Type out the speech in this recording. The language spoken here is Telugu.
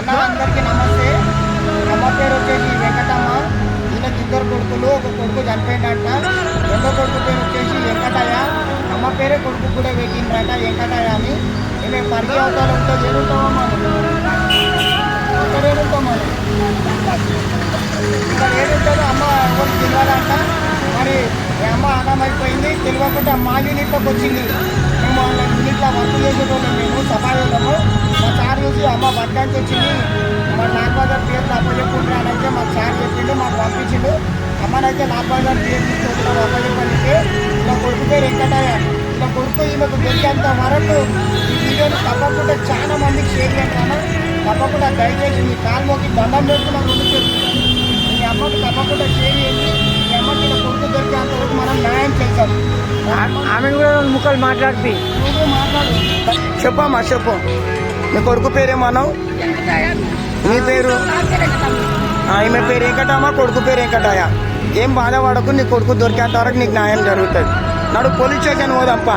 అన్న అందరికీ నమస్తే. అమ్మ పేరు వచ్చేసి వెంకటమ్మ. ఈయనకి ఇద్దరు కొడుకులు, ఒక కొడుకు చనిపోయిందంట. రెండో కొడుకు పేరు వచ్చేసి వెంకటయ్య. అమ్మ పేరే కొడుకు కూడా పెట్టిండ్రట వెంకటయ్య అని. మేము పరిచయ అవతాలు ఉంటుంది. ఏడుంటామమ్మా ఇక్కడ ఏడుంటాం మనం ఇక్కడ ఏడుంటాడు. అమ్మ ఎవరు తెలియాలంట. మరి అమ్మ అన్నమైపోయింది. తెలియకుండా మా యూనిట్లోకి వచ్చింది. మేము వాళ్ళ యూనిట్లో వర్క్ చేసేటోళ్ళం. మేము సభాయోగము మా సార్ చూసి అమ్మ వర్గానికి వచ్చింది, మా నాగబాజార్ పేరు అప్పచెప్పుకుంటారు అని అయితే మాకు సార్ చెప్పిండు, మాకు పంపించిండు. అమ్మనైతే నాగబాజార్ పేరు తీసుకుంటున్నాం అప్పచెప్పడానికి. ఇలా కొడుకు పేరు వెంకటయ్య. ఇలా కొడుకు ఈమెకు తెలిసేంత వరకు ఈ వీడియోని తప్పకుండా చాలా మందికి షేర్ చేస్తాను. తప్పకుండా దయచేసి మీ కాలు మోకి దండం పెడుతున్నాం. ముందు చెప్తున్నాను, మీ అమ్మకు తప్పకుండా షేర్ చేసి మీ అమ్మకి ఇలా కొడుకు దొరికేంత వరకు మనం న్యాయం చేస్తాం. ఆమె కూడా ముక్కలు మాట్లాడుతుంది. నువ్వు మాట్లాడు. చెప్పమ్మా చెప్పు. నీ కొడుకు పేరేమన్నావు? నీ పేరు? ఈమె పేరు వెంకటమ్మ, కొడుకు పేరు వెంకటయ్య. ఏం బాధపడకు, నీ కొడుకు దొరికేంత వరకు నీకు న్యాయం జరుగుతుంది. నాడు పోలీస్ స్టేషన్ పోదప్పా.